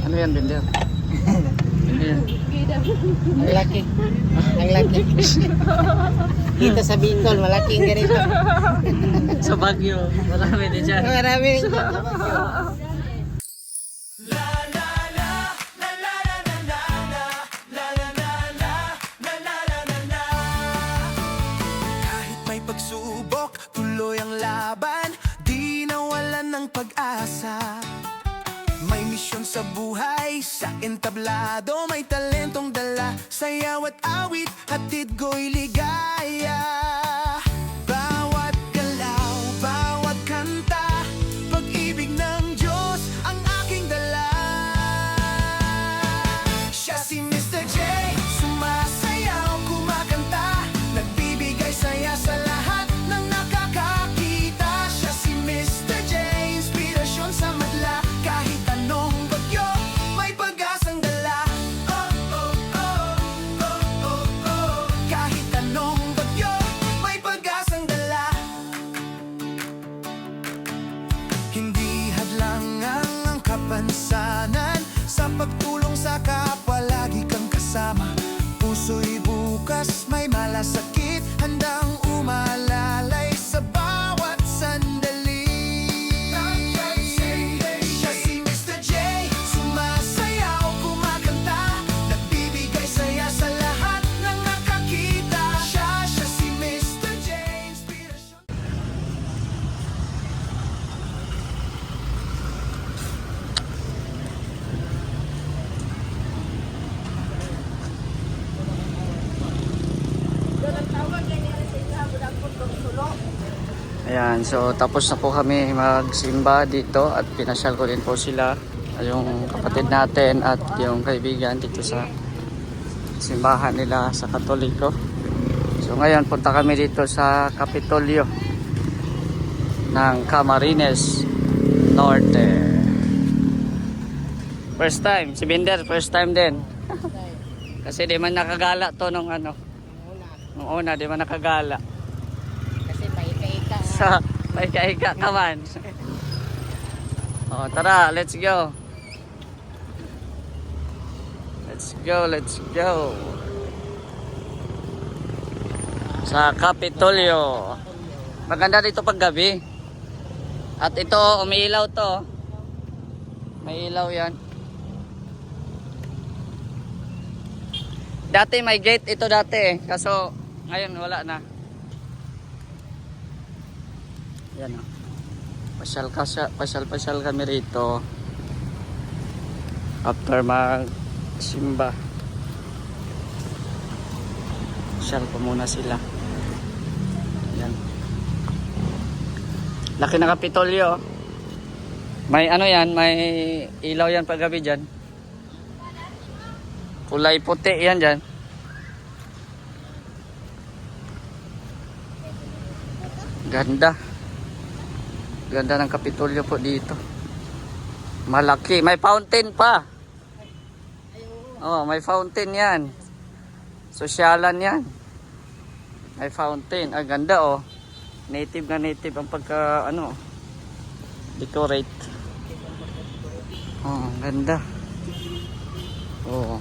Ano yan, Binder? Ano yan? Ang laki. Ang laki. Dito sa Bicol, malaking ganito. Sa Baguio, marami din dyan. Marami rin dyan sa Baguio. Kahit may pagsubok, tuloy ang laban, di nawalan ng pag-asa. May misyon sa buhay, sa entablado, may talentong dala, sayaw at awit, hatid ko'y ligaya. Bawat galaw, bawat kanta, pag-ibig ng Diyos ang aking dala. Siya si Mr. J, sumasayaw, kumakanta, nagbibigay saya sa lahat ng nakakakita. Siya si Mr. J, inspirasyon sa madla, kahit anong bagyo, may pag-asang dala. Oh, oh, oh, oh, oh, oh. Kahit anong bagyo, may pag-asang dala. Hindi hadlangan ang kapansanan, sa pagtulong sa kapwa lagi kang kasama. Puso'y bukas, may malasakit, handang umalalay sa bawat sandali. Siya si Mr. J, sumasayaw, kumakanta, nagbibigay saya sa lahat ng nakakita. Siya si Mr. J, inspirasyon. Ayan, so tapos na po kami magsimba dito at pinasyal ko din po sila, yung kapatid natin at yung kaibigan dito sa simbahan nila sa Katoliko. So ngayon punta kami dito sa Kapitolyo ng Camarines Norte. First time, si Binder, first time din. Kasi di man nakagala to nung ano, nung una di man nakagala. Kasi paika-ika. Sa paika-ika ka man. O tara, let's go. Let's go, let's go. Sa Kapitolyo. Maganda dito pag gabi. At ito, umiilaw to. May ilaw yan. Dati may gate ito dati eh. Kaso ngayon wala na. Yan o. Pasyal kami rito. After mag-simba. Pasyal ko muna sila. Yan. Laki ng Kapitolyo. May ano yan, may ilaw yan pag gabi dyan. Kulay puti yan dyan. Ganda. Ganda ng Kapitolyo po dito. Malaki. May fountain pa. Oh, may fountain yan. Sosyalan yan. May fountain. Ah, ganda oh. Native na native ang pagka ano, decorate. Oh, ganda. Oh.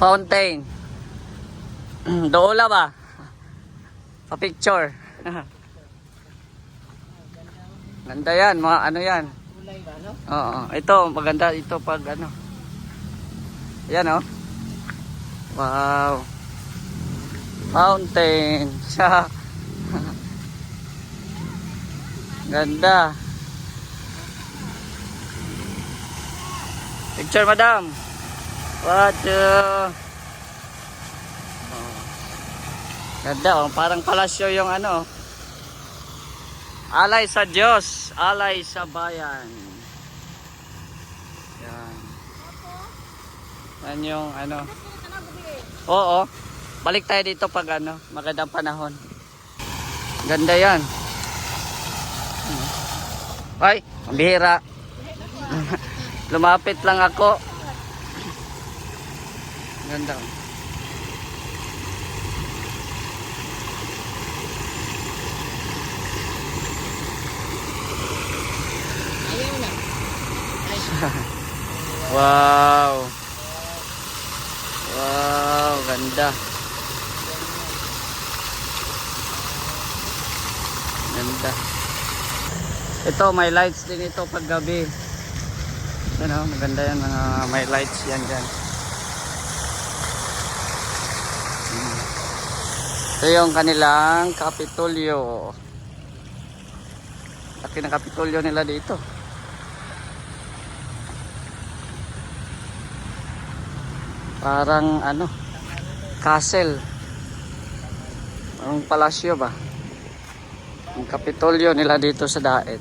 Fountain. Doola ba? Pa-picture. Ganda yan, mga ano yan. Kulay ba, no? Oo, ito maganda ito pag ano. Ayan oh. Wow. Fountain. Ganda. Picture madam. What? Ganda oh, parang palasyo yung ano. Alay sa Diyos, alay sa bayan. Yan. Yan yung ano. Oo. Balik tayo dito pag ano, magandang panahon. Ganda yan. Ay, ang bihira. Lumapit lang ako. Ganda. Ayaw na. Wow. Wow, ganda. Ganda. Ito, may lights din ito pag gabi. Ano, maganda yan, mga may lights yan dyan. Ito yung kanilang Kapitolyo. Laki ng Kapitolyo nila dito. Parang ano, castle. Parang palasyo ba? Ang Kapitolyo nila dito sa Daet.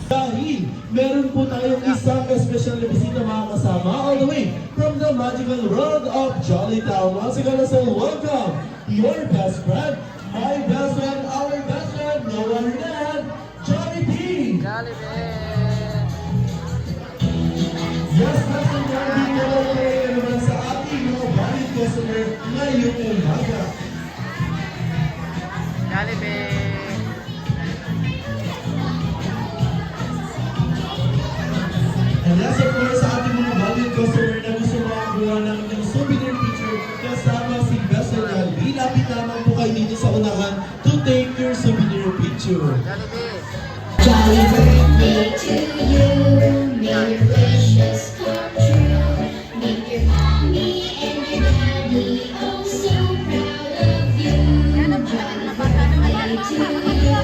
Dahil meron po tayong isang special na bisita mga kasama all the way from the magical world of Jollytown. Once again, let's all welcome your best friend, my best friend, our best friend, no other than Jollibee. Jollibee! Yes, best friend Jollibee, nalalayan naman sa ating mga valid customer ngayong umaga. Jollibee! And yes, of course, sa ating mga valued customer na gusto makakuha ng inyong souvenir picture kasama si Best Friend Jollibee, lapit lamang po kayo dito sa unahan to take your souvenir picture. Jollibee! Jolly birthday to you, may your wishes come true. Make your mommy and your daddy oh so proud of you. Jolly birthday to you,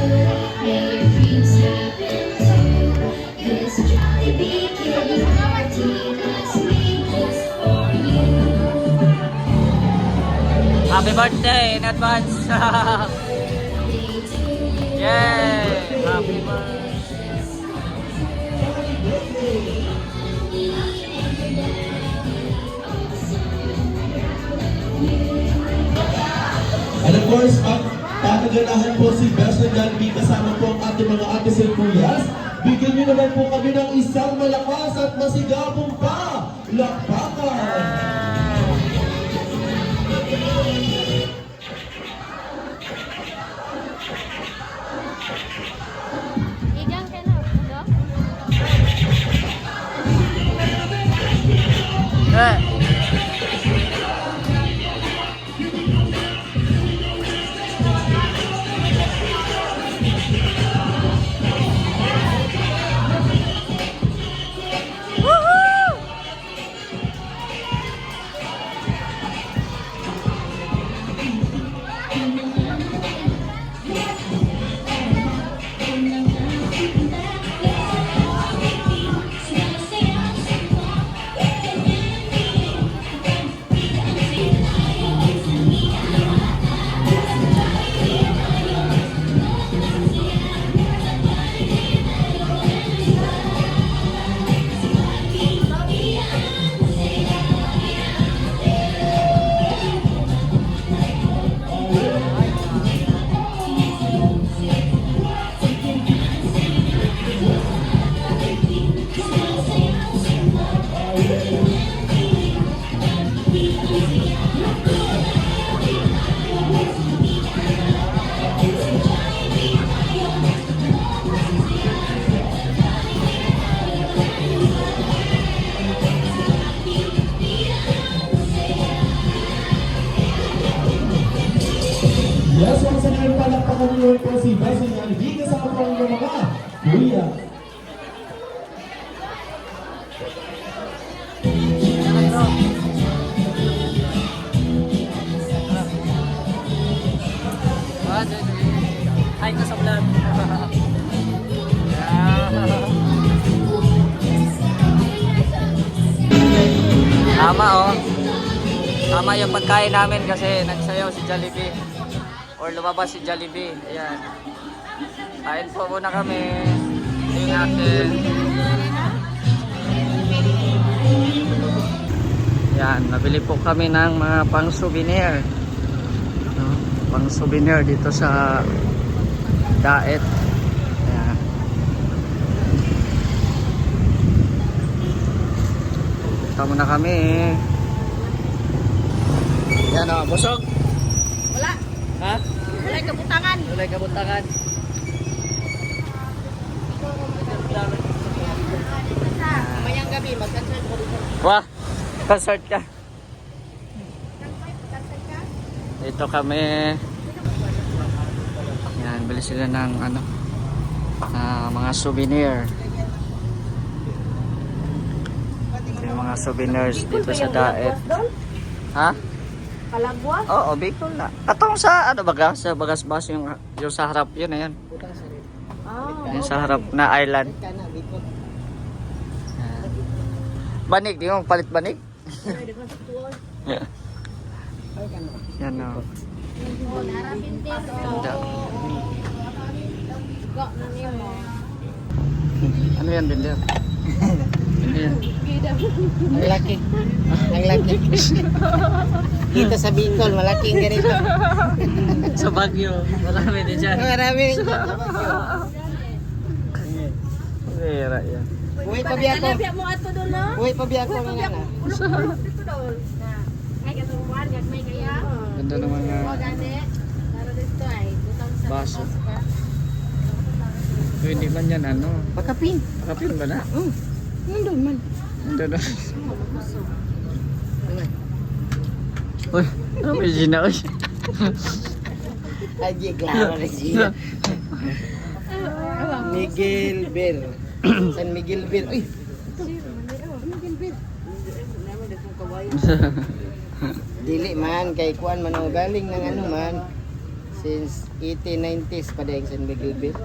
may your dreams happen too. This Jollibee candy party was made just for you. Happy birthday in advance! Yay! Happy birthday! And of course, papaganahan po si Best Friend Jollibee kasama po ang ating mga atis at kuyas. Bigyan niyo naman po kami ng isang malakas at masigapong pa lakpakan. Igang ka na, ano? Yes, once again, palakpakan niyo po si Best Friend Jollibee kasama po ang inyong mga kuya. Ay, ka sa vlog. Tama oh. Tama yung pagkain namin kasi nagsayaw si Jollibee. Or lumabas si Jollibee. Ayan. Kain po muna kami. Ito yung akin. Yan, nabili po kami ng mga pang souvenir. No? Pang souvenir dito sa Daet. Ayan. Punta muna kami. Yan o, busog. Ha? Walay kabutangan. Walay kabutangan. Mamayang gabi, mag-concert ko dito. Wah, concert ka. Dito kami. Yan, bili sila ng ano, mga souvenir. Yung mga souvenirs dito sa Daet. Ha? Kalagwa. Oo, Bicol na. Atong sa ano baga? Sa Bagas-Bas yung sa harap yun na yan. Yung sa harap na island. Kana, dito. Banig, di mo palit banig? Yan o. Ganda. Ano yan, Binder? Ano yan? Ang laki. Ang laki. Kita sa Bicol, malaking ganito. Sa Baguio, marami din dyan. Marami rin dyan sa Baguio. Pera yan. Buhay pa biya ko. mo ato doon, no? Buhay pa biya ko nga na. Ay, kasumuan, may kaya. Ganda ng mga Gani. Laro dito ay. Butang sa baso. ka. Hindi man yan ano. Pakapin. Kapin ba na? Nandun man. Ganda na. Uy, ano may Gina? Uy. Aji, klaro na siya. Miguel Ber. San Miguel Ber. Uy. Miguel Ber. Dili man kay kuan man ang galing ng ano man since 1890s pa dahil San Miguel Ber.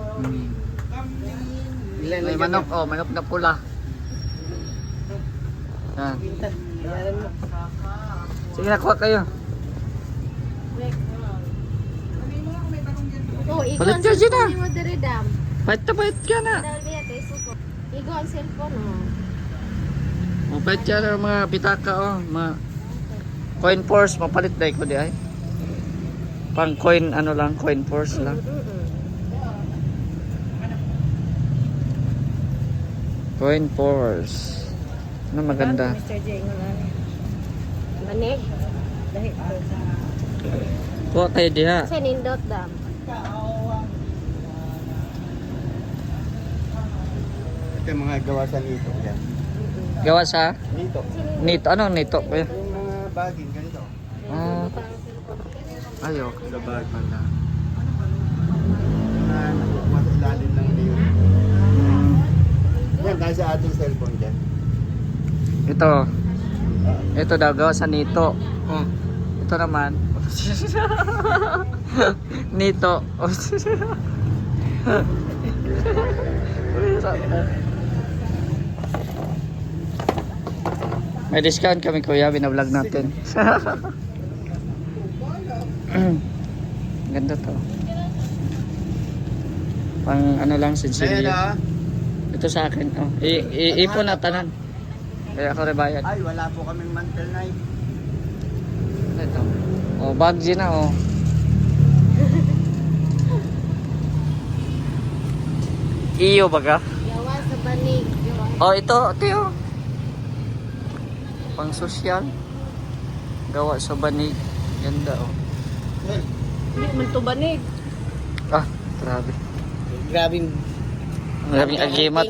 Ilan May na manok, oh, manok na pula. Yan. Sige, nakuha kayo. Oh, ikaw Palit ang ka, Gina. cellphone mo diri, dam. Pahit na pahit ka na. Dahil biya, tayo suko. Ikaw ang cellphone, oh. Oh, pahit ka na mga pitaka, oh. Mga coin force, mapalit dahil ko di ay. Pang coin, ano lang, coin force lang. Coin force. Ano maganda? Manig. Kuha kayo diha. Kasi nindot, dam. Ito yung mga gawasan nito. Yan. Gawa sa Nito. nito. Ano nito? Kuya? Yung mga baging ganito. Ah, ayo. Sa bag pala. Na nakukuha sa ilalim ng liyo. Yan, dahil sa ating cellphone dyan. Ito. Ito daw gawa sa nito. Ah. Ito naman. Nito. May discount kami kuya, binablog natin. Ganda to. Pang ano lang, sinsilyo. Ito sa akin. Oh. Iipon na tanan. Kaya ako rebayad. Ay, wala po kaming mantel na Ito. Oh, bag na oh. Iyo baga. Yawa sa banig. Oh, ito, tiyo. Pang sosyal. Gawa sa banig. Ganda oh. Hindi man to banig. Ah, grabe. Grabe. Maraming agimat.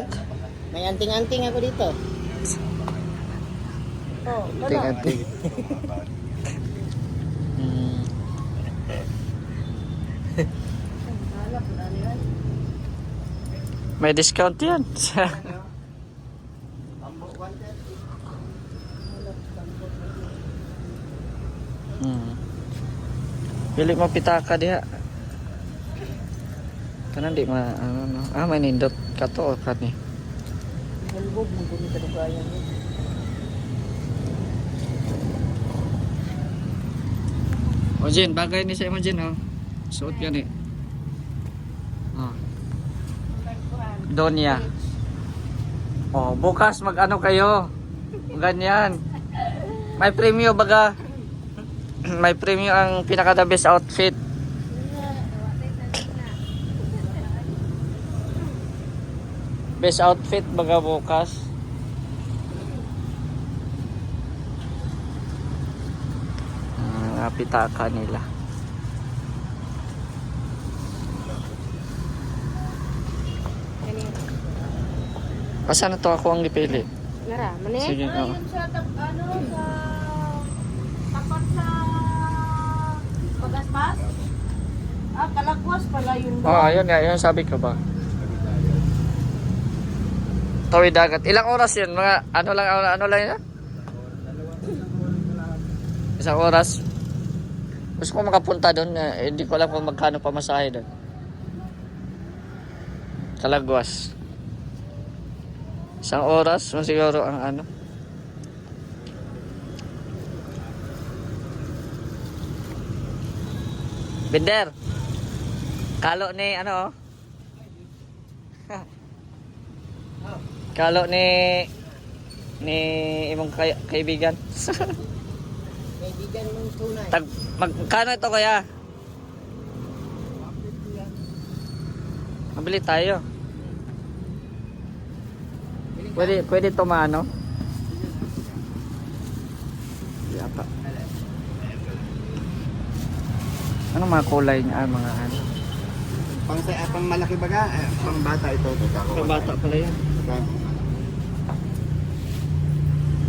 May anting-anting ako dito. Oh, Anting-anting. May discount yan. Pili mo pitaka diha. Kanan di ma ano no. Ah, may nindot ka to kan ni. Bulbog mo kung ito kaya mo. O Jin, bagay ni sa imo Jin oh. Suot yan eh. Oh. Donya. Oh, bukas mag-ano kayo? Ganyan. May premium baga. May premium ang pinaka the best outfit. Best outfit baga bukas. Pitaka nila. Basta na to ako ang gipili. Nara, mani? Sige, oo. Sa tapat sa Pagaspas? Kalagwas pala yun Oo, ayun nga, yun sabi ko ba. Tawid dagat. Ilang oras yun? Mga ano lang yun? Isang oras. Gusto ko makapunta doon. Hindi ko alam kung magkano pamasahe doon. Kalagwas. Isang oras. Siguro ang ano. Binder. Kalo ni ano oh. Kalo ni imong kaibigan. Kaibigan mong tunay. Magkano ito kaya? Mabili tayo. Pwede ito maano? Di apa. Ano mga kulay niya? Mga ano? Pang malaki baga, pang bata ito. Pang bata pala yan.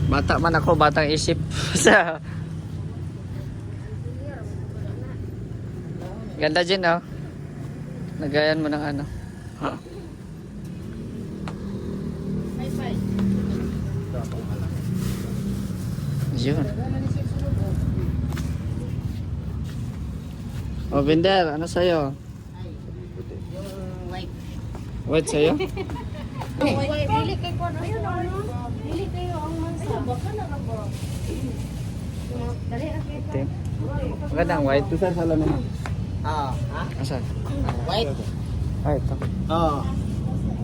Bata man ako, batang isip. Sa ganda din oh. Nagayan mo ng ano. Yun. Oh, Binder, ano sa'yo? Yung white. White sa'yo? Dili kay ko ano yun ano? Dili kayo ang mansa. Baka na ka ba? Dali ra kay ka. Itim. Magandang white. Sir, sala naman. Ah, ha? Asan? White. Ah, ito. Oo.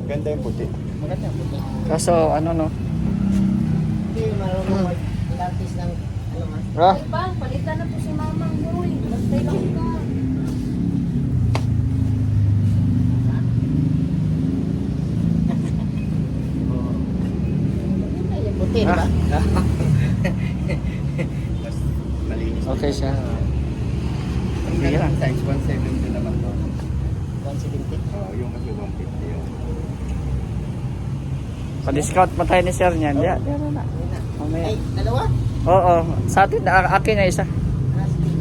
Ganda yung puti. Maganda po. Kaso, ano no? Hindi marunong mag-practice ng ano man. Ah, Ay ba, palitan na po si Mamang Boy. Basta lang ka. Puti, di ba? Mas malinis. okay siya. Ang ganda ng size, 170 naman to. 170. Yung mas 150 yun. Pa-discount pa tayo ni sir niyan. Di, ano na. Mamaya. Ay, dalawa? Oo, sa atin, akin na isa. Ah, sige.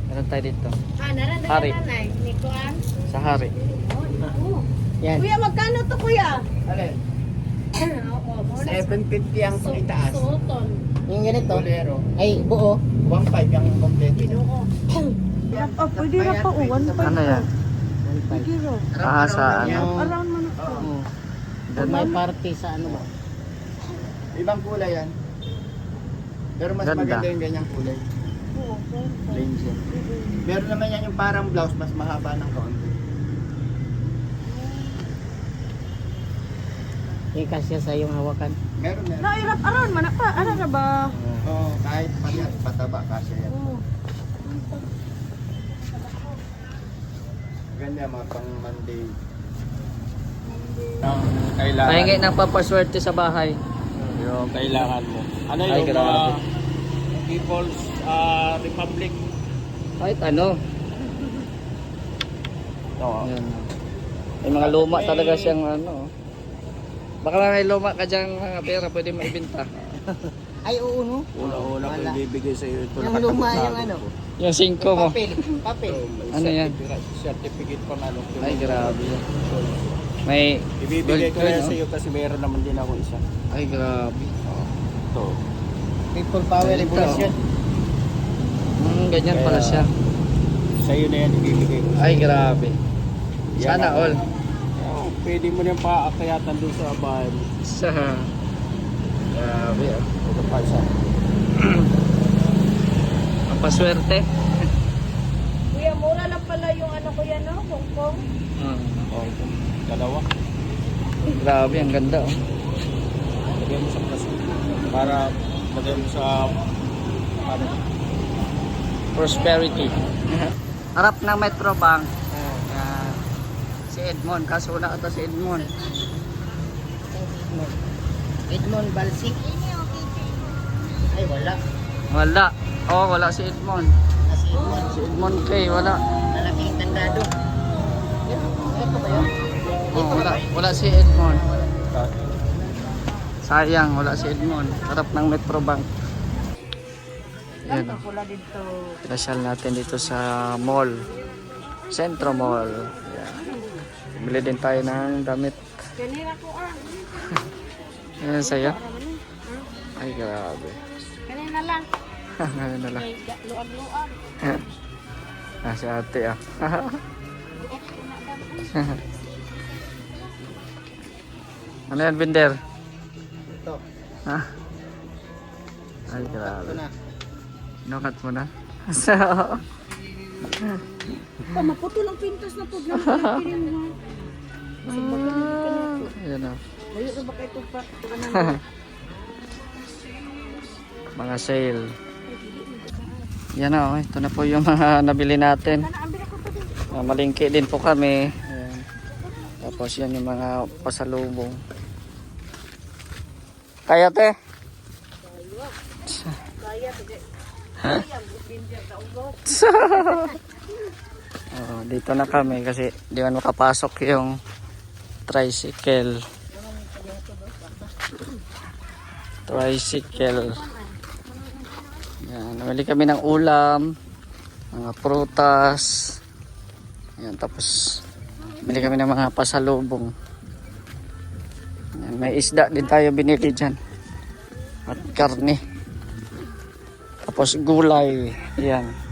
Meron tayo dito. Naran Hari. nanay. Ni Kuan. Sa hari. Yan. Kuya, magkano to kuya? Alin? Oo, 750 ang itaas. suoton. Yung ganito. Bolero. Ay, buo. 1.5 ang kompleto. Pwede na pa uwan pa. Ano yan? Pwede ro. Ah, sa ano? Around man ako. Pag may party sa ano ba? Ibang kulay yan. Pero mas Ganda. maganda yung ganyang kulay. Oo, Plain siya. Meron naman yan yung parang blouse, mas mahaba ng kaunti. Yung kasya sa yung hawakan. Meron. Nairap around man pa. Ano na ba? Oo, kahit panyat, pataba kasi yan. Ganda mga pang Monday. Kailangan. Pahingi ng papaswerte sa bahay. Yung kailangan mo. Ano Ay, yung grabe. People's Republic? Kahit ano. Oo. Yan. May mga luma talaga siyang ano. Baka may luma ka dyan mga pera, pwede maibenta. Ay, oo, no? Una-una ko Wala. ibibigay sa iyo ito. Yung luma, yung ano? Yung 5 mo. Papel. Papel. Ano yan? Certificate pa nga. Ay, grabe yan. May Ibibigay ko gold yan coin, sa iyo kasi meron naman din ako isa. Ay, grabe. Ito. People power revolution. Ganyan pala siya. Sa iyo na yan ibibigay ko. Ay, grabe. Yan Sana ako. all. Oo, pwede mo niyang paakyatan doon sa bahay mo. Sa... Grabe ah. Ito pa isa. Ang paswerte. Kuya, mura lang pala yung ano kuya no? Hong Kong. Oo, dalawa. Grabe, ang ganda oh. Lagay mo sa plastic. Para lagay mo sa... Ano? Prosperity. Harap ng Metro Bank. Yan. Si Edmond. Kaso wala ata si Edmond. Edmond Balsi. Ay, wala. Wala. Oh, wala si Edmond. Kasi Edmond. Si Edmond K. Wala. Malaking tandado. Ito ba yun? Oh, wala si Edmond. Sayang, wala si Edmond. Harap ng Metrobank. Yan o. Pinasyal natin dito sa mall. Centro Mall. Yan. Bili din tayo ng damit. Kanina ko Yan saya. Ay, grabe. Kanina lang. Ngayon na lang. Luag-luag. Si ate ah. Ano yan, Binder? Ito. Ha? Ay, grabe. Ito na. Inukat mo na? Maputol ang pintas na po. Ayan o. Layo na ba kayo ito pa? Mga sale. Yan o. Ito na po yung mga nabili natin. Malingki din po kami. Ayan. Tapos yan yung mga pasalubong. Kaya te? Dito na kami kasi di man makapasok yung tricycle. Yan, namili kami ng ulam, mga prutas. Yan, tapos bili kami ng mga pasalubong. Yan, may isda din tayo binili dyan. At karne. Tapos gulay. Yan.